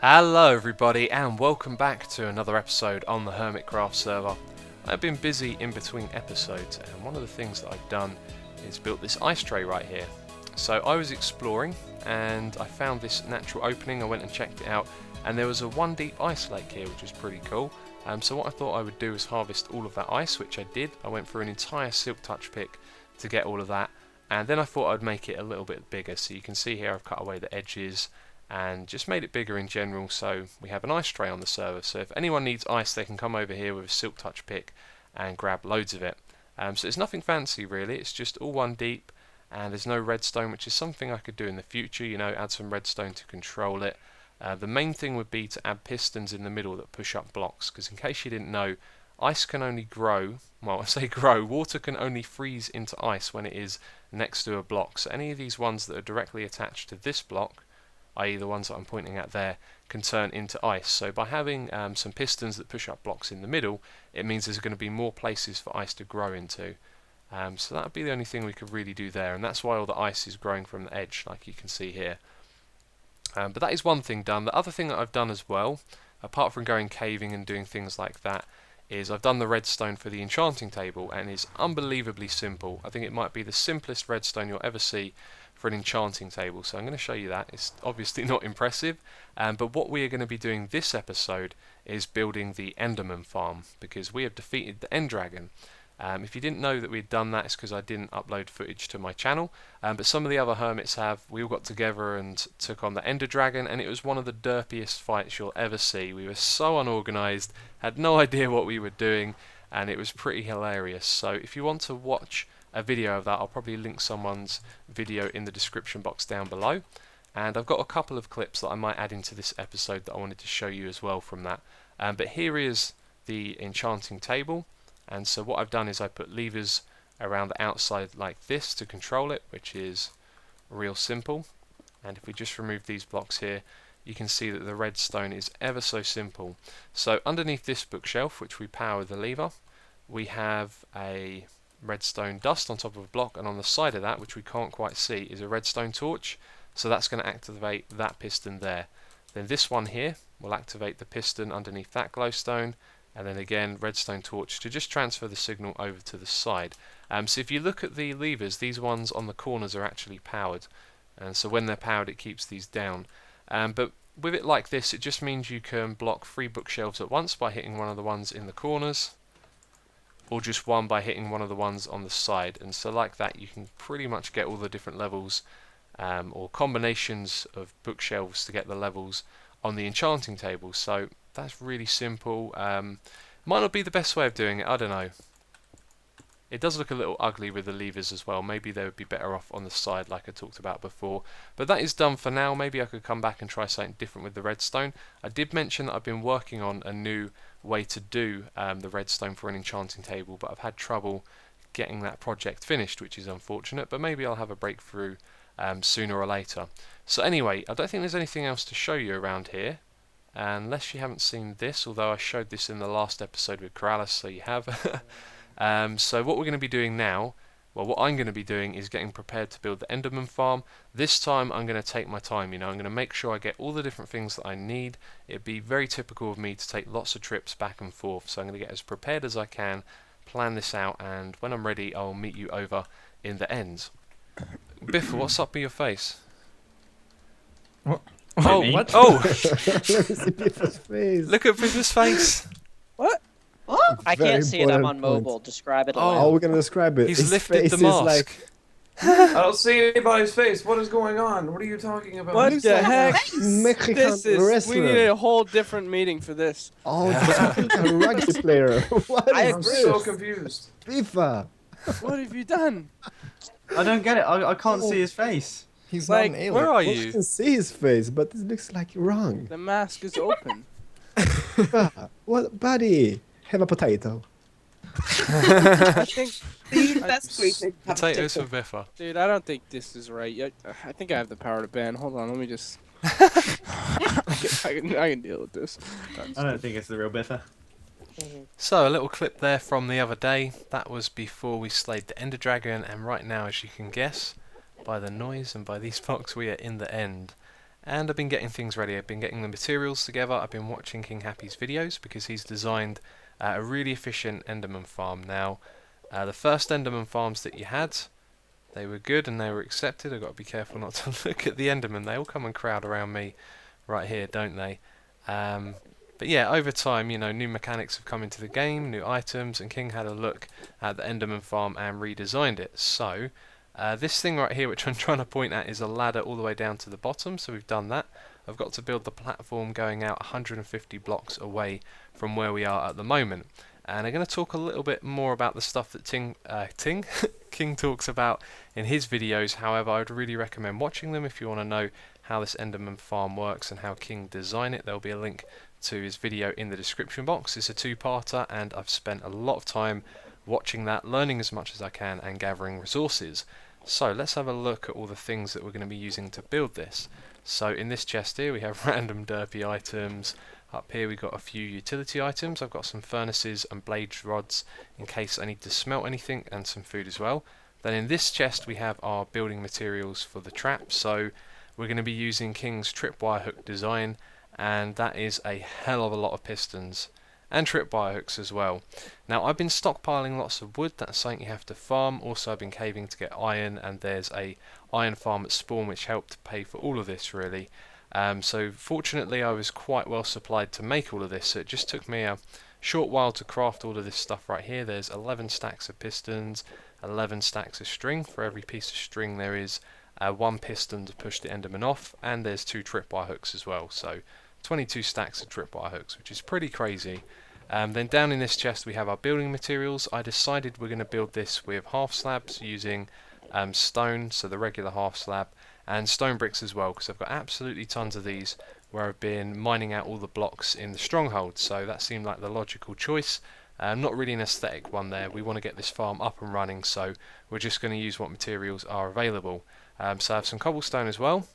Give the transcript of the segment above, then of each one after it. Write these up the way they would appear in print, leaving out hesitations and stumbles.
Hello everybody and welcome back to another episode on the Hermitcraft server. I've been busy in between episodes and one of the things that I've done is built this ice tray right here. So I was exploring and I found this natural opening. I went and checked it out and there was a 1 deep ice lake here, which was pretty cool. So what I thought I would do is harvest all of that ice, which I did. I went through an entire silk touch pick to get all of that, and then I thought I'd make it a little bit bigger. So you can see here I've cut away the edges and just made it bigger in general, so we have an ice tray on the server. So if anyone needs ice, they can come over here with a silk touch pick and grab loads of it. So it's nothing fancy really, it's just all 1 deep, and there's no redstone, which is something I could do in the future, you know, add some redstone to control it. The main thing would be to add pistons in the middle that push up blocks, because in case you didn't know, ice can only grow, well I say grow, water can only freeze into ice when it is next to a block. So any of these ones that are directly attached to this block, i.e. the ones that I'm pointing at there, can turn into ice. So by having some pistons that push up blocks in the middle, it means there's going to be more places for ice to grow into. So that would be the only thing we could really do there, and that's why all the ice is growing from the edge, like you can see here. But that is one thing done. The other thing that I've done as well, apart from going caving and doing things like that, is I've done the redstone for the enchanting table, and it's unbelievably simple. I think it might be the simplest redstone you'll ever see for an enchanting table, so I'm going to show you that. It's obviously not impressive, but what we are going to be doing this episode is building the Enderman Farm, because we have defeated the enderdragon. If you didn't know that we'd done that, it's because I didn't upload footage to my channel, but some of the other hermits have. We all got together and took on the enderdragon, and it was one of the derpiest fights you'll ever see. We were so unorganised, had no idea what we were doing, and it was pretty hilarious. So if you want to watch a video of that, I'll probably link someone's video in the description box down below, and I've got a couple of clips that I might add into this episode that I wanted to show you as well from that. But here is the enchanting table, and so what I've done is I put levers around the outside like this to control it, which is real simple. And if we just remove these blocks here, you can see that the redstone is ever so simple. So underneath this bookshelf, which we power with the lever, we have a redstone dust on top of a block, and on the side of that, which we can't quite see, is a redstone torch. So that's going to activate that piston there. Then this one here will activate the piston underneath that glowstone, and then again redstone torch to just transfer the signal over to the side. So if you look at the levers, these ones on the corners are actually powered, and so when they're powered it keeps these down. But with it like this, it just means you can block 3 bookshelves at once by hitting one of the ones in the corners, or just one by hitting one of the ones on the side. And so like that you can pretty much get all the different levels or combinations of bookshelves to get the levels on the enchanting table. So that's really simple. Might not be the best way of doing it, I don't know. It does look a little ugly with the levers as well. Maybe they would be better off on the side like I talked about before. But that is done for now. Maybe I could come back and try something different with the redstone. I did mention that I've been working on a new way to do the redstone for an enchanting table, but I've had trouble getting that project finished, which is unfortunate, but maybe I'll have a breakthrough sooner or later. So anyway, I don't think there's anything else to show you around here, unless you haven't seen this, although I showed this in the last episode with Corrales, so you have. So what we're going to be doing now, well, what I'm going to be doing is getting prepared to build the Enderman Farm. This time I'm going to take my time, you know, I'm going to make sure I get all the different things that I need. It'd be very typical of me to take lots of trips back and forth, so I'm going to get as prepared as I can, plan this out, and when I'm ready I'll meet you over in the end. Biff, what's up with your face? What? Oh, Me? what? Oh! Let me see Biff's face. Look at Biff's face! What? I Very can't see it. I'm on important point. mobile. Describe it. Oh. How are we gonna describe it? He's His lifted face the is mask. like I don't see anybody's face. What is going on? What are you talking about? What He's the like heck? Mexican This is. wrestler. We need a whole different meeting for this. Oh, a rugby player. What I is I'm this? so confused. FIFA. What have you done? I don't get it. I can't see his face. He's Like, not an alien. where are Well, you? You can see his face, but it looks like wrong. The mask is open. What, buddy? Have a potato. I think, That's creepy. Potatoes for Biffa. dude. I don't think this is right. I think I have the power to ban. Hold on, let me just. I can deal with this. I don't think it's the real Biffa. So a little clip there from the other day. That was before we slayed the enderdragon, and right now, as you can guess by the noise and by these blocks, we are in the end. and I've been getting things ready. I've been getting the materials together. I've been watching King Happy's videos because he's designed a really efficient Enderman farm. Now, the first Enderman farms that you had, they were good and they were accepted. I've got to be careful not to look at the Endermen. They all come and crowd around me right here, don't they? But yeah, over time, you know, new mechanics have come into the game, new items, and King had a look at the Enderman farm and redesigned it. So, this thing right here, which I'm trying to point at, is a ladder all the way down to the bottom, so we've done that. I've got to build the platform going out 150 blocks away from where we are at the moment. And I'm going to talk a little bit more about the stuff that King talks about in his videos. However, I would really recommend watching them if you want to know how this Enderman farm works and how King designed it. There'll be a link to his video in the description box. It's a two-parter and I've spent a lot of time watching that, learning as much as I can and gathering resources. So let's have a look at all the things that we're going to be using to build this. So in this chest here we have random derpy items. Up here we've got a few utility items. I've got some furnaces and blade rods in case I need to smelt anything, and some food as well. Then in this chest we have our building materials for the trap. So we're going to be using King's tripwire hook design, and that is a hell of a lot of pistons and tripwire hooks as well. Now I've been stockpiling lots of wood. That's something you have to farm. Also I've been caving to get iron, and there's a iron farm at spawn which helped pay for all of this really. So fortunately I was quite well supplied to make all of this, so it just took me a short while to craft all of this stuff right here. There's 11 stacks of pistons, 11 stacks of string. For every piece of string there is one piston to push the Enderman off, and there's 2 tripwire hooks as well, so 22 stacks of tripwire hooks, which is pretty crazy. Then down in this chest we have our building materials. I decided we're going to build this with half slabs using stone, so the regular half slab, and stone bricks as well, because I've got absolutely tons of these where I've been mining out all the blocks in the stronghold, so that seemed like the logical choice. Not really an aesthetic one there. We want to get this farm up and running, so we're just going to use what materials are available. So I have some cobblestone as well.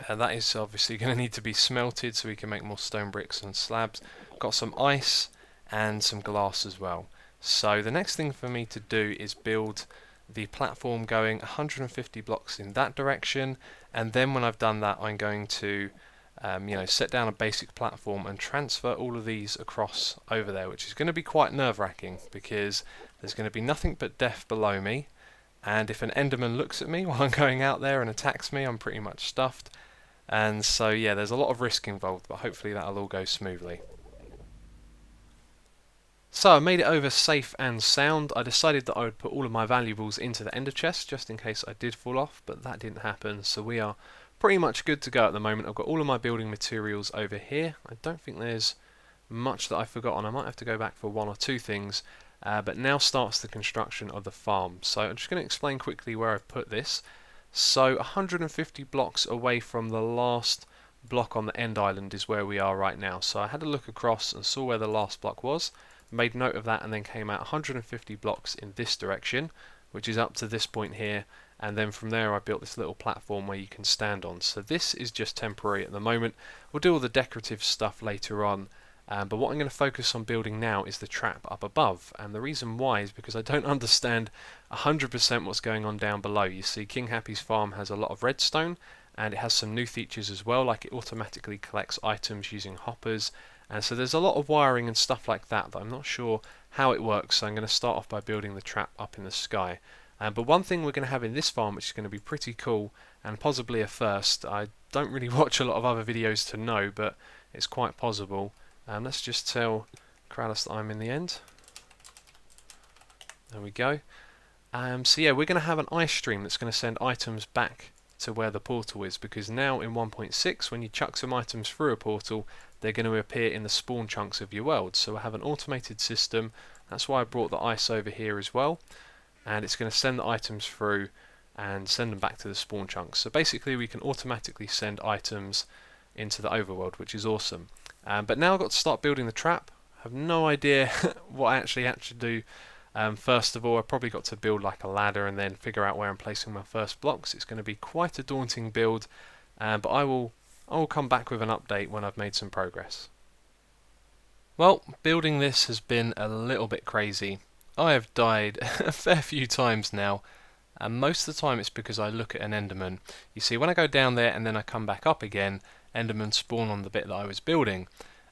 That is obviously going to need to be smelted so we can make more stone bricks and slabs. Got some ice and some glass as well. So the next thing for me to do is build the platform going 150 blocks in that direction, and then when I've done that I'm going to set down a basic platform and transfer all of these across over there, which is going to be quite nerve-wracking because there's going to be nothing but death below me, and if an Enderman looks at me while I'm going out there and attacks me, I'm pretty much stuffed. And so yeah, there's a lot of risk involved, but hopefully that'll all go smoothly. So I made it over safe and sound. I decided that I would put all of my valuables into the ender chest just in case I did fall off, but that didn't happen, so we are pretty much good to go at the moment. I've got all of my building materials over here. I don't think there's much that I've forgotten. I might have to go back for 1 or 2 things, but now starts the construction of the farm. So I'm just going to explain quickly where I've put this. So 150 blocks away from the last block on the end island is where we are right now. So I had a look across and saw where the last block was, made note of that, and then came out 150 blocks in this direction, which is up to this point here, and then from there I built this little platform where you can stand on. So this is just temporary at the moment. We'll do all the decorative stuff later on, but what I'm going to focus on building now is the trap up above, and the reason why is because I don't understand 100% what's going on down below. You see, King Happy's farm has a lot of redstone, and it has some new features as well, like it automatically collects items using hoppers, and so there's a lot of wiring and stuff like that that I'm not sure how it works, so I'm going to start off by building the trap up in the sky. But one thing we're going to have in this farm, which is going to be pretty cool and possibly a first, I don't really watch a lot of other videos to know, but it's quite possible. Let's just tell Kratos that I'm in the end. There we go. So yeah, we're going to have an ice stream that's going to send items back to where the portal is, because now in 1.6 when you chuck some items through a portal, they're going to appear in the spawn chunks of your world. So I have an automated system. That's why I brought the ice over here as well, and it's going to send the items through and send them back to the spawn chunks. So basically we can automatically send items into the overworld, which is awesome. But now I've got to start building the trap. I have no idea what I actually had to do. First of all, I've probably got to build like a ladder and then figure out where I'm placing my first blocks. It's going to be quite a daunting build, but I will come back with an update when I've made some progress. Well, building this has been a little bit crazy. I have died a fair few times now, and most of the time it's because I look at an Enderman. You see, when I go down there and then I come back up again, Endermen spawn on the bit that I was building,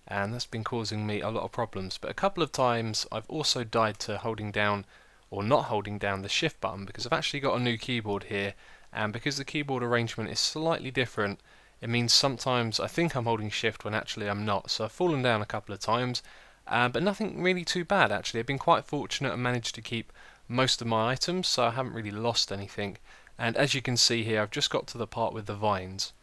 and that's been causing me a lot of problems. But a couple of times I've also died to holding down or not holding down the shift button, because I've actually got a new keyboard here, and because the keyboard arrangement is slightly different, it means sometimes I think I'm holding shift when actually I'm not. So I've fallen down a couple of times, but nothing really too bad actually. I've been quite fortunate and managed to keep most of my items, so I haven't really lost anything. And as you can see here, I've just got to the part with the vines.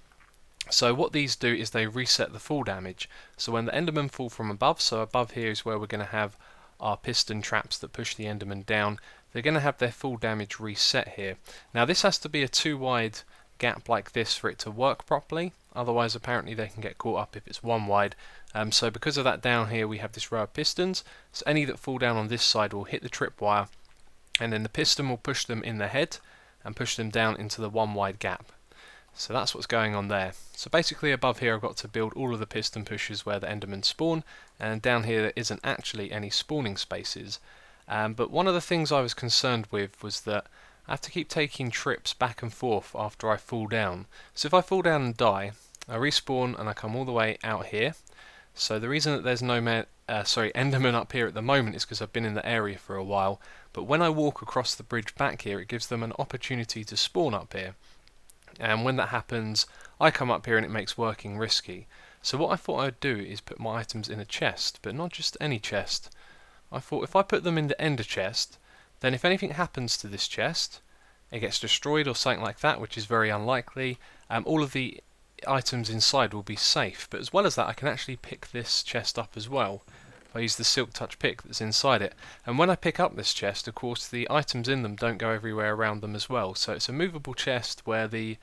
So what these do is they reset the fall damage. So when the Endermen fall from above, so above here is where we're going to have our piston traps that push the Endermen down, they're going to have their fall damage reset here. Now this has to be a 2 wide gap like this for it to work properly, otherwise apparently they can get caught up if it's 1 wide. So because of that, down here we have this row of pistons, so any that fall down on this side will hit the tripwire, and then the piston will push them in the head and push them down into the 1 wide gap. So that's what's going on there. So basically above here I've got to build all of the piston pushes where the Endermen spawn, and down here there isn't actually any spawning spaces. But one of the things I was concerned with was that I have to keep taking trips back and forth after I fall down. So if I fall down and die, I respawn and I come all the way out here. So the reason that there's no Enderman up here at the moment is because I've been in the area for a while. But when I walk across the bridge back here, it gives them an opportunity to spawn up here. And when that happens, I come up here and it makes working risky. So what I thought I'd do is put my items in a chest, but not just any chest. I thought if I put them in the ender chest, then if anything happens to this chest, it gets destroyed or something like that, which is very unlikely, all of the items inside will be safe. But as well as that, I can actually pick this chest up as well. I use the silk touch pick that's inside it, and when I pick up this chest, of course the items in them don't go everywhere around them as well, so it's a movable chest where the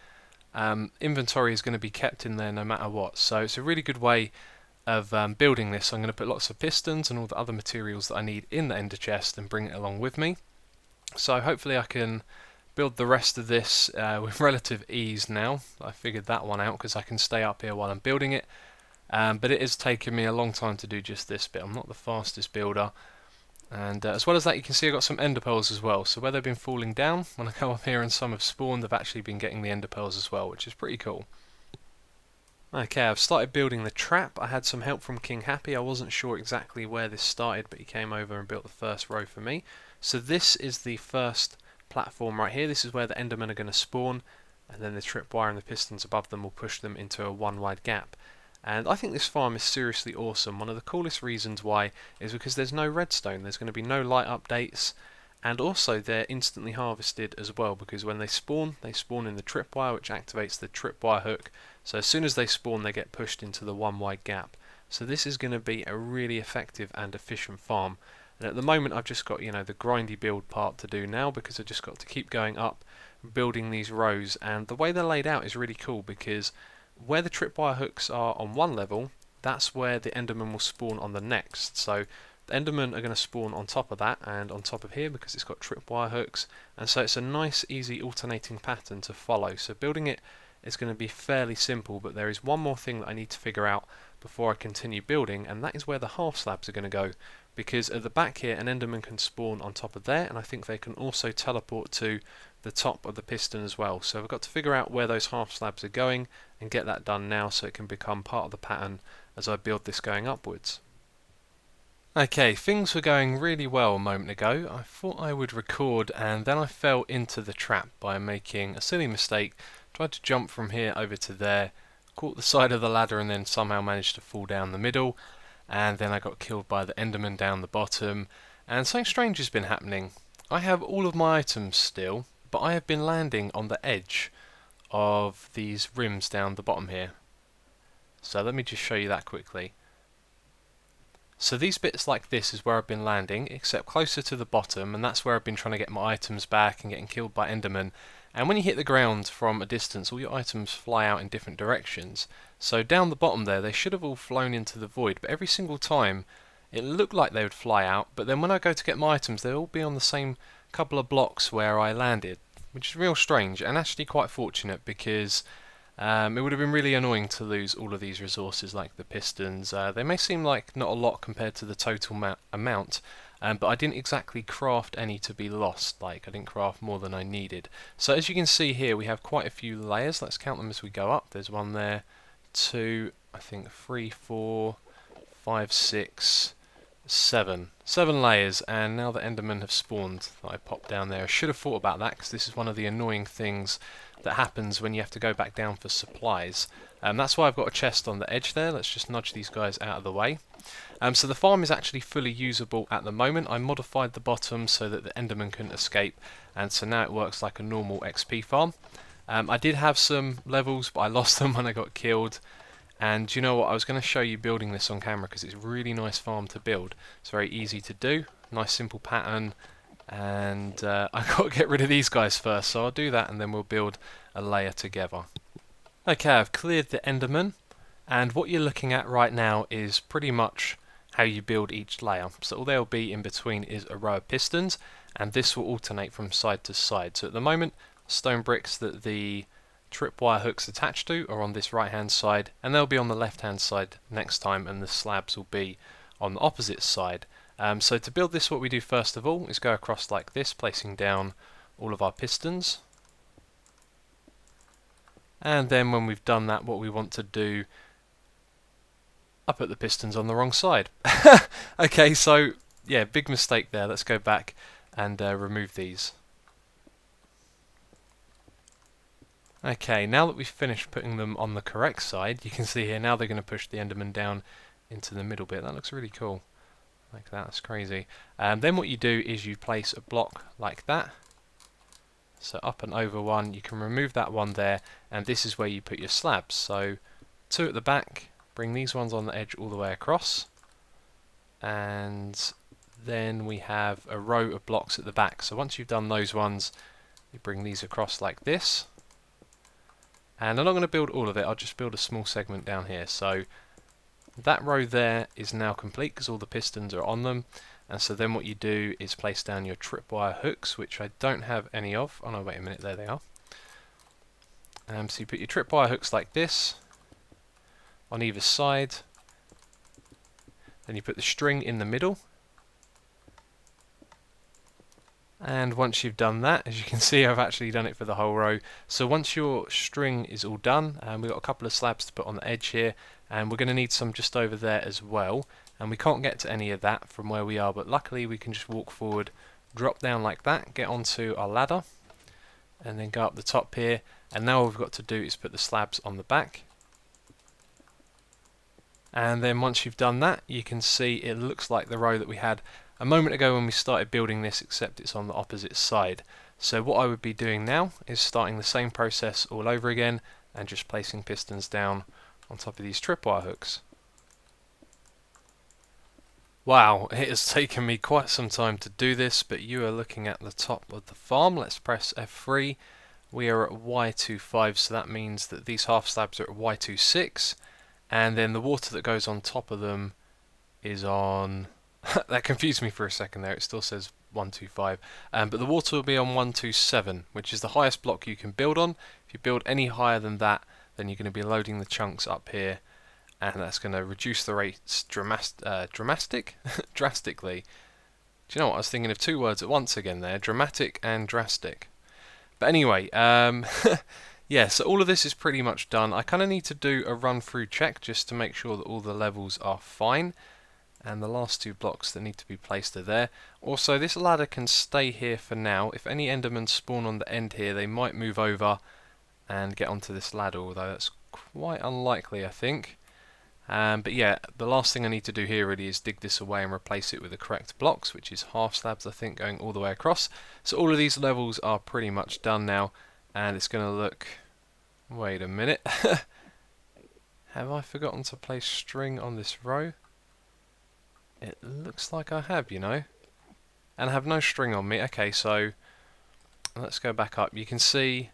inventory is going to be kept in there no matter what. So it's a really good way of building this. I'm going to put lots of pistons and all the other materials that I need in the ender chest and bring it along with me. So hopefully I can build the rest of this with relative ease now. I figured that one out because I can stay up here while I'm building it. But it has taken me a long time to do just this bit. I'm not the fastest builder. And as well as that, you can see I've got some ender pearls as well. So where they've been falling down, when I go up here and some have spawned, I've actually been getting the ender pearls as well, which is pretty cool. Okay, I've started building the trap. I had some help from King Happy. I wasn't sure exactly where this started, but he came over and built the first row for me. So this is the first platform right here. This is where the Endermen are going to spawn, and then the tripwire and the pistons above them will push them into a 1 wide gap. And I think this farm is seriously awesome. One of the coolest reasons why is because there's no redstone. There's going to be no light updates, and also they're instantly harvested as well, because when they spawn in the tripwire, which activates the tripwire hook. So as soon as they spawn, they get pushed into the 1 wide gap. So this is going to be a really effective and efficient farm. And at the moment I've just got, the grindy build part to do now, because I've just got to keep going up, building these rows. And the way they're laid out is really cool, because where the tripwire hooks are on one level, that's where the Enderman will spawn on the next. So the Endermen are going to spawn on top of that and on top of here, because it's got tripwire hooks. And so it's a nice, easy alternating pattern to follow. So building it is going to be fairly simple, but there is one more thing that I need to figure out before I continue building, and that is where the half slabs are going to go. Because at the back here, an Enderman can spawn on top of there, and I think they can also teleport to the top of the piston as well. So I've got to figure out where those half slabs are going and get that done now, so it can become part of the pattern as I build this going upwards. Okay, things were going really well a moment ago. I thought I would record, and then I fell into the trap by making a silly mistake. Tried to jump from here over to there, caught the side of the ladder, and then somehow managed to fall down the middle. And then I got killed by the Enderman down the bottom, and something strange has been happening. I have all of my items still, but I have been landing on the edge of these rims down the bottom here. So let me just show you that quickly. So these bits like this is where I've been landing, except closer to the bottom, and that's where I've been trying to get my items back and getting killed by Endermen. And when you hit the ground from a distance, all your items fly out in different directions. So down the bottom there, they should have all flown into the void, but every single time it looked like they would fly out, but then when I go to get my items, they'll all be on the same couple of blocks where I landed, which is real strange, and actually quite fortunate, because it would have been really annoying to lose all of these resources like the pistons. They may seem like not a lot compared to the total amount, but I didn't exactly craft any to be lost. Like, I didn't craft more than I needed. So as you can see here, we have quite a few layers. Let's count them as we go up. There's one there, 2, I think 3, 4, 5, 6, 7 layers, and now the Endermen have spawned that I popped down there. I should have thought about that, because this is one of the annoying things that happens when you have to go back down for supplies. That's why I've got a chest on the edge there. Let's just nudge these guys out of the way. So the farm is actually fully usable at the moment. I modified the bottom so that the Enderman couldn't escape, and so now it works like a normal XP farm. I did have some levels, but I lost them when I got killed. And you know what, I was going to show you building this on camera because it's a really nice farm to build. It's very easy to do, nice simple pattern, and I've got to get rid of these guys first, so I'll do that and then we'll build a layer together. Okay, I've cleared the Enderman, and what you're looking at right now is pretty much how you build each layer. So all there will be in between is a row of pistons, and this will alternate from side to side. So at the moment, stone bricks that the tripwire hooks attached to are on this right hand side, and they'll be on the left hand side next time, and the slabs will be on the opposite side. So to build this, what we do first of all is go across like this, placing down all of our pistons, and then when we've done that, what we want to do, I put the pistons on the wrong side. Okay, so yeah, big mistake there. Let's go back and remove these. Okay, now that we've finished putting them on the correct side, you can see here now they're going to push the Enderman down into the middle bit. That looks really cool. Like that, that's crazy. Then what you do is you place a block like that. So up and over one, you can remove that one there, and this is where you put your slabs. So 2 at the back, bring these ones on the edge all the way across, and then we have a row of blocks at the back. So once you've done those ones, you bring these across like this. And I'm not going to build all of it, I'll just build a small segment down here. So that row there is now complete because all the pistons are on them. And so then what you do is place down your tripwire hooks, which I don't have any of. Oh no, wait a minute, there they are. So you put your tripwire hooks like this on either side. Then you put the string in the middle. And once you've done that, as you can see, I've actually done it for the whole row. So once your string is all done, we've got a couple of slabs to put on the edge here, and we're going to need some just over there as well. And we can't get to any of that from where we are, but luckily we can just walk forward, drop down like that, get onto our ladder, and then go up the top here. And now all we've got to do is put the slabs on the back. And then once you've done that, you can see it looks like the row that we had a moment ago when we started building this, except it's on the opposite side. So what I would be doing now is starting the same process all over again and just placing pistons down on top of these tripwire hooks. Wow, it has taken me quite some time to do this, but you are looking at the top of the farm. Let's press F3. We are at Y25, so that means that these half slabs are at Y26, and then the water that goes on top of them is on... That confused me for a second there, it still says 125, but the water will be on 127, which is the highest block you can build on. If you build any higher than that, then you're going to be loading the chunks up here, and that's going to reduce the rates drastically. Do you know what, I was thinking of 2 words at once again there, dramatic and drastic. But anyway, yeah, so all of this is pretty much done. I kind of need to do a run through check just to make sure that all the levels are fine. And the last 2 blocks that need to be placed are there. Also, this ladder can stay here for now. If any Endermen spawn on the end here, they might move over and get onto this ladder, although that's quite unlikely, I think. But yeah, the last thing I need to do here really is dig this away and replace it with the correct blocks, which is half slabs, I think, going all the way across. So all of these levels are pretty much done now, and it's going to look... Wait a minute. Have I forgotten to place string on this row? It looks like I have, you know. And I have no string on me. Okay, so let's go back up. You can see,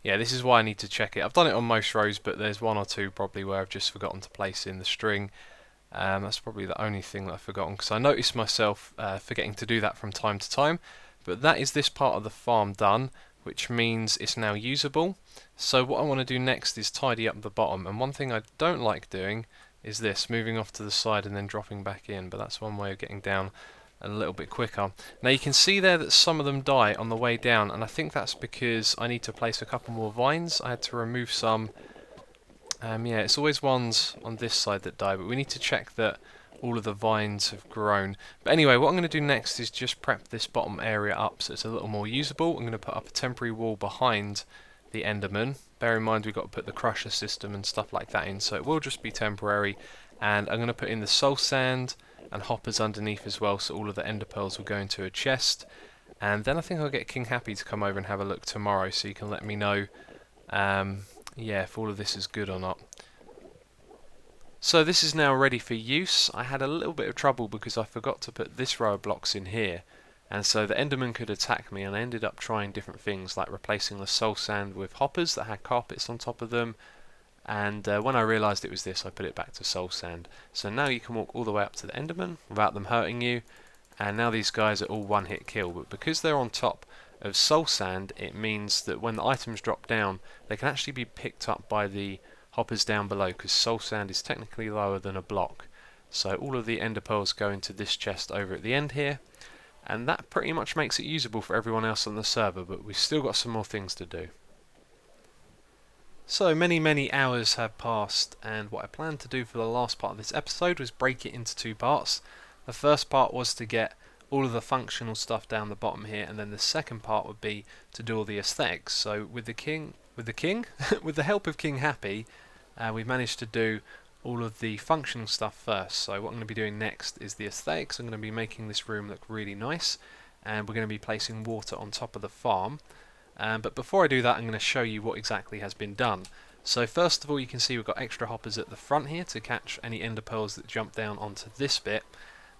yeah, this is why I need to check it. I've done it on most rows, but there's 1 or 2 probably where I've just forgotten to place in the string. That's probably the only thing that I've forgotten, because I noticed myself forgetting to do that from time to time. But that is this part of the farm done, which means it's now usable. So what I want to do next is tidy up the bottom. And one thing I don't like doing is this, moving off to the side and then dropping back in, but that's one way of getting down a little bit quicker. Now you can see there that some of them die on the way down, and I think that's because I need to place a couple more vines. I had to remove some. Yeah, it's always ones on this side that die, but we need to check that all of the vines have grown. But anyway, what I'm going to do next is just prep this bottom area up so it's a little more usable. I'm going to put up a temporary wall behind the Enderman. Bear in mind we've got to put the crusher system and stuff like that in, so it will just be temporary. And I'm going to put in the soul sand and hoppers underneath as well, so all of the ender pearls will go into a chest. And then I think I'll get King Happy to come over and have a look tomorrow, so you can let me know yeah, if all of this is good or not. So this is now ready for use. I had a little bit of trouble because I forgot to put this row of blocks in here, and so the Enderman could attack me, and I ended up trying different things like replacing the soul sand with hoppers that had carpets on top of them. And when I realised it was this, I put it back to soul sand. So now you can walk all the way up to the Enderman without them hurting you. And now these guys are all one hit kill, but because they're on top of soul sand, it means that when the items drop down, they can actually be picked up by the hoppers down below, because soul sand is technically lower than a block. So all of the ender pearls go into this chest over at the end here, and that pretty much makes it usable for everyone else on the server, but we've still got some more things to do. So many hours have passed, and what I planned to do for the last part of this episode was break it into two parts. The first part was to get all of the functional stuff down the bottom here, and then the second part would be to do all the aesthetics. So with the help of King Happy, we've managed to do all of the functional stuff first. So what I'm going to be doing next is the aesthetics. I'm going to be making this room look really nice, and we're going to be placing water on top of the farm. But before I do that, I'm going to show you what exactly has been done. So first of all, you can see we've got extra hoppers at the front here to catch any ender pearls that jump down onto this bit,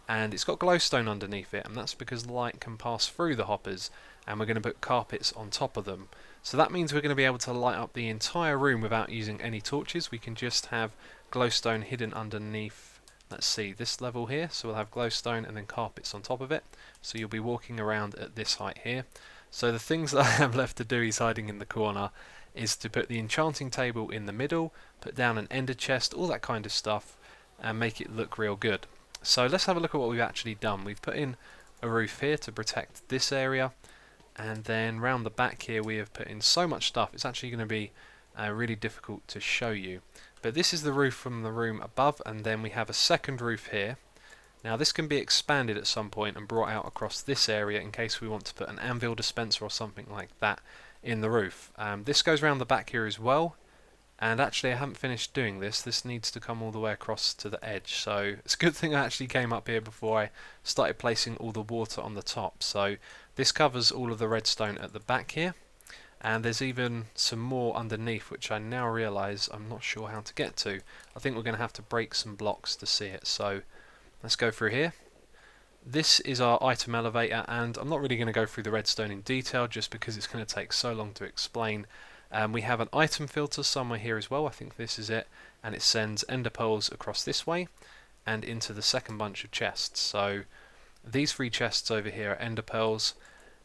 and it's got glowstone underneath it, and that's because light can pass through the hoppers, and we're going to put carpets on top of them. So that means we're going to be able to light up the entire room without using any torches. We can just have glowstone hidden underneath, let's see, this level here. So we'll have glowstone and then carpets on top of it, so you'll be walking around at this height here. So the things that I have left to do, he's hiding in the corner, is to put the enchanting table in the middle, put down an ender chest, all that kind of stuff, and make it look real good. So let's have a look at what we've actually done. We've put in a roof here to protect this area, and then round the back here we have put in so much stuff it's actually going to be really difficult to show you. But this is the roof from the room above, and then we have a second roof here. Now this can be expanded at some point and brought out across this area in case we want to put an anvil dispenser or something like that in the roof. This goes around the back here as well, and actually I haven't finished doing this. This needs to come all the way across to the edge, so it's a good thing I actually came up here before I started placing all the water on the top. So this covers all of the redstone at the back here, and there's even some more underneath which I now realise I'm not sure how to get to. I think we're going to have to break some blocks to see it, so let's go through here. This is our item elevator, and I'm not really going to go through the redstone in detail just because it's going to take so long to explain. We have an item filter somewhere here as well, I think this is it, and it sends ender pearls across this way and into the second bunch of chests. So these three chests over here are ender pearls,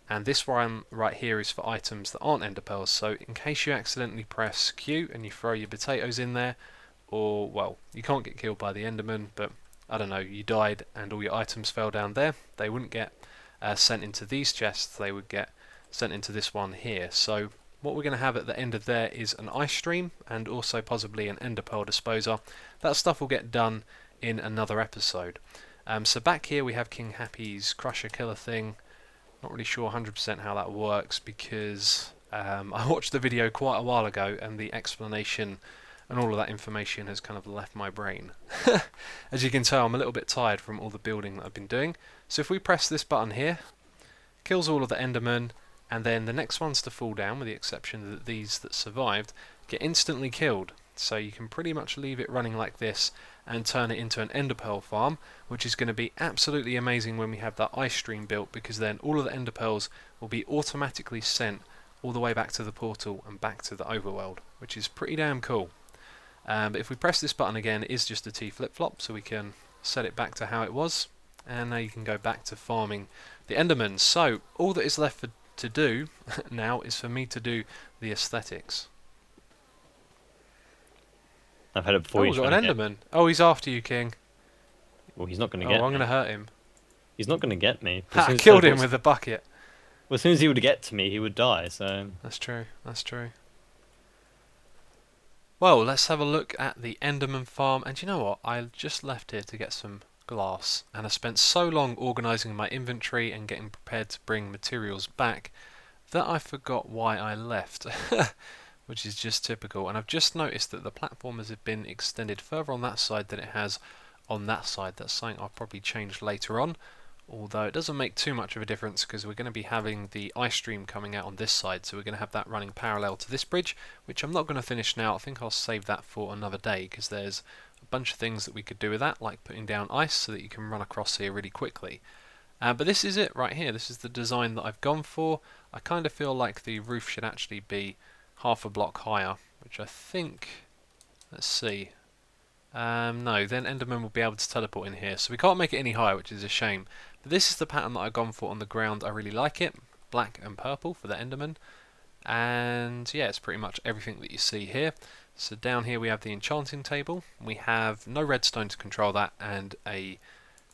and this one right here is for items that aren't ender pearls. So in case you accidentally press Q and you throw your potatoes in there, or, well, you can't get killed by the enderman, but I don't know, you died and all your items fell down there, they wouldn't get sent into these chests, they would get sent into this one here. So what we're going to have at the end of there is an ice stream and also possibly an ender pearl disposer. That stuff will get done in another episode. So back here we have King Happy's crusher killer thing. Not really sure 100% how that works because I watched the video quite a while ago and the explanation and all of that information has kind of left my brain. As you can tell, I'm a little bit tired from all the building that I've been doing. So if we press this button here, kills all of the endermen, and then the next ones to fall down, with the exception that these that survived, get instantly killed. So you can pretty much leave it running like this and turn it into an ender pearl farm, which is going to be absolutely amazing when we have that ice stream built, because then all of the ender pearls will be automatically sent all the way back to the portal and back to the overworld, which is pretty damn cool. But if we press this button again, it is just a T flip-flop, so we can set it back to how it was, and now you can go back to farming the endermen. So all that is left to do now is for me to do the aesthetics. I've had it before. Oh, we've got an enderman. Oh, he's after you, King. Well, he's not going to Oh, get I'm going to me. hurt him. He's not going to get me. I killed him with a bucket. Well, as soon as he would get to me, he would die. So That's true. That's true. Well, let's have a look at the Enderman Farm. And you know what? I just left here to get some glass, and I spent so long organising my inventory and getting prepared to bring materials back that I forgot why I left, which is just typical. And I've just noticed that the platform has been extended further on that side than it has on that side. That's something I'll probably change later on, although it doesn't make too much of a difference because we're going to be having the ice stream coming out on this side, so we're going to have that running parallel to this bridge, which I'm not going to finish now. I think I'll save that for another day because there's a bunch of things that we could do with that, like putting down ice so that you can run across here really quickly. But this is it right here. This is the design that I've gone for. I kind of feel like the roof should actually be half a block higher, which I think, let's see, no, then Enderman will be able to teleport in here, so we can't make it any higher, which is a shame. But this is the pattern that I've gone for on the ground. I really like it, black and purple for the Enderman, and yeah, it's pretty much everything that you see here. So down here we have the Enchanting Table. We have no redstone to control that, and a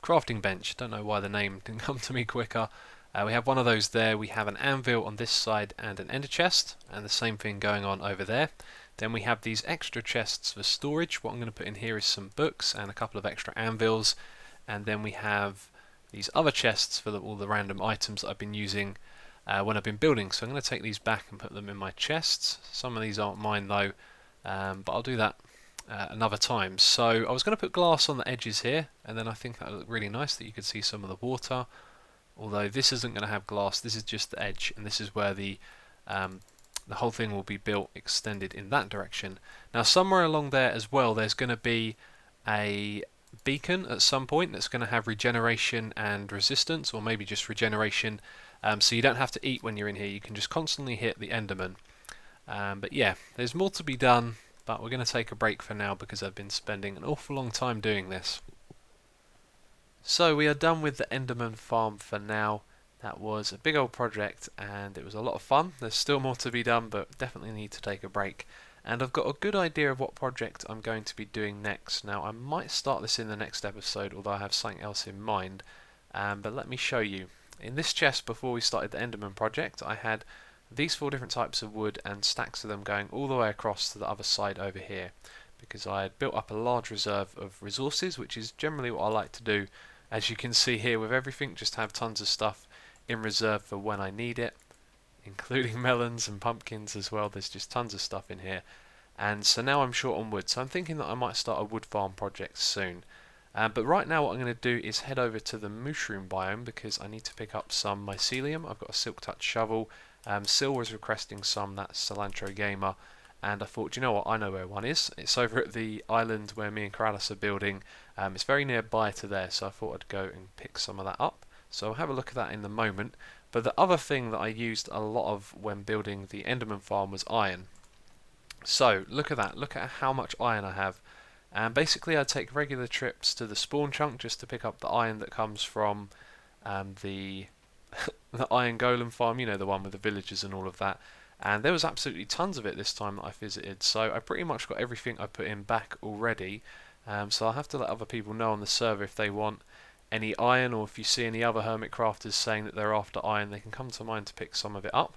crafting bench. Don't know why the name didn't come to me quicker. We have one of those there. We have an anvil on this side and an ender chest, and the same thing going on over there. Then we have these extra chests for storage. What I'm going to put in here is some books and a couple of extra anvils, and then we have these other chests for all the random items that I've been using when I've been building. So I'm going to take these back and put them in my chests. Some of these aren't mine though, but I'll do that another time. So I was going to put glass on the edges here, and then I think that would look really nice that you could see some of the water. Although this isn't going to have glass, this is just the edge, and this is where the whole thing will be built extended in that direction. Now somewhere along there as well there's going to be a beacon at some point that's going to have regeneration and resistance, or maybe just regeneration, so you don't have to eat when you're in here, you can just constantly hit the Enderman. But yeah, there's more to be done, but we're going to take a break for now because I've been spending an awful long time doing this. So we are done with the Enderman Farm for now. That was a big old project and it was a lot of fun. There's still more to be done, but definitely need to take a break. And I've got a good idea of what project I'm going to be doing next. Now I might start this in the next episode, although I have something else in mind. But let me show you. In this chest before we started the Enderman project, I had these 4 different types of wood and stacks of them going all the way across to the other side over here, because I had built up a large reserve of resources, which is generally what I like to do. As you can see here with everything, just have tons of stuff in reserve for when I need it, including melons and pumpkins as well. There's just tons of stuff in here, and so now I'm short on wood, so I'm thinking that I might start a wood farm project soon. But right now what I'm going to do is head over to the mushroom biome because I need to pick up some mycelium. I've got a silk touch shovel. Sil was requesting some, that's Cilantro Gamer, and I thought, you know what, I know where one is. It's over at the island where me and Karalis are building. It's very nearby to there, so I thought I'd go and pick some of that up. So I'll have a look at that in a moment. But the other thing that I used a lot of when building the Enderman farm was iron. So look at that, look at how much iron I have. And basically I take regular trips to the spawn chunk just to pick up the iron that comes from the iron golem farm, you know, the one with the villagers and all of that. And there was absolutely tons of it this time that I visited, so I pretty much got everything I put in back already. So I'll have to let other people know on the server if they want any iron, or if you see any other hermit crafters saying that they're after iron, they can come to mine to pick some of it up,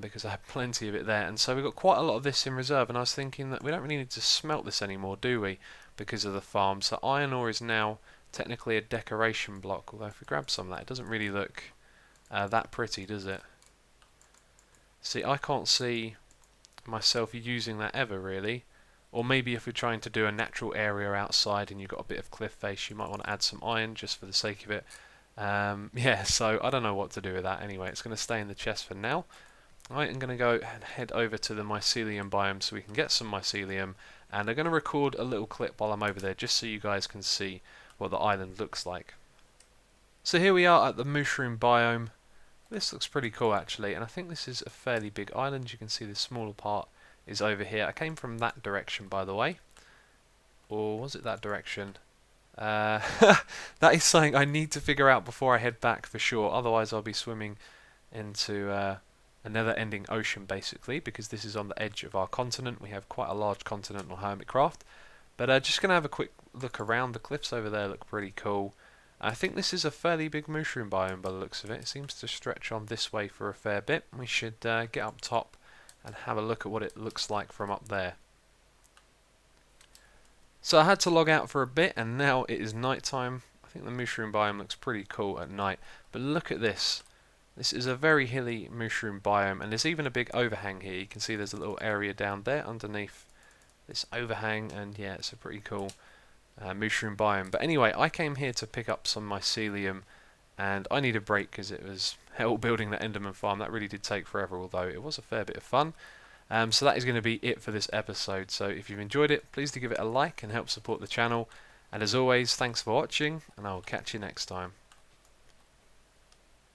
because I have plenty of it there. And so we've got quite a lot of this in reserve, and I was thinking that we don't really need to smelt this anymore, do we, because of the farm. So iron ore is now technically a decoration block, although if we grab some of that, it doesn't really look that pretty, does it? See, I can't see myself using that ever, really. Or maybe if we're trying to do a natural area outside and you've got a bit of cliff face, you might want to add some iron just for the sake of it. Yeah, so I don't know what to do with that. Anyway, it's going to stay in the chest for now. I am going to go and head over to the mycelium biome so we can get some mycelium. And I'm going to record a little clip while I'm over there just so you guys can see what the island looks like. So here we are at the mushroom biome. This looks pretty cool actually, and I think this is a fairly big island. You can see the smaller part is over here. I came from that direction, by the way. Or was it that direction? That is something I need to figure out before I head back for sure. Otherwise I'll be swimming into a never-ending ocean basically, because this is on the edge of our continent. We have quite a large continental Hermitcraft. But just going to have a quick look around. The cliffs over there look pretty cool. I think this is a fairly big mushroom biome by the looks of it. It seems to stretch on this way for a fair bit. We should get up top and have a look at what it looks like from up there. So I had to log out for a bit, and now it is night time. I think the mushroom biome looks pretty cool at night, but look at this. This is a very hilly mushroom biome, and there's even a big overhang here. You can see there's a little area down there underneath this overhang, and yeah, it's a pretty cool mushroom biome. But anyway, I came here to pick up some mycelium, and I need a break because it was hell building that Enderman Farm. That really did take forever, although it was a fair bit of fun. So that is going to be it for this episode. So if you've enjoyed it, please do give it a like and help support the channel. And as always, thanks for watching, and I will catch you next time.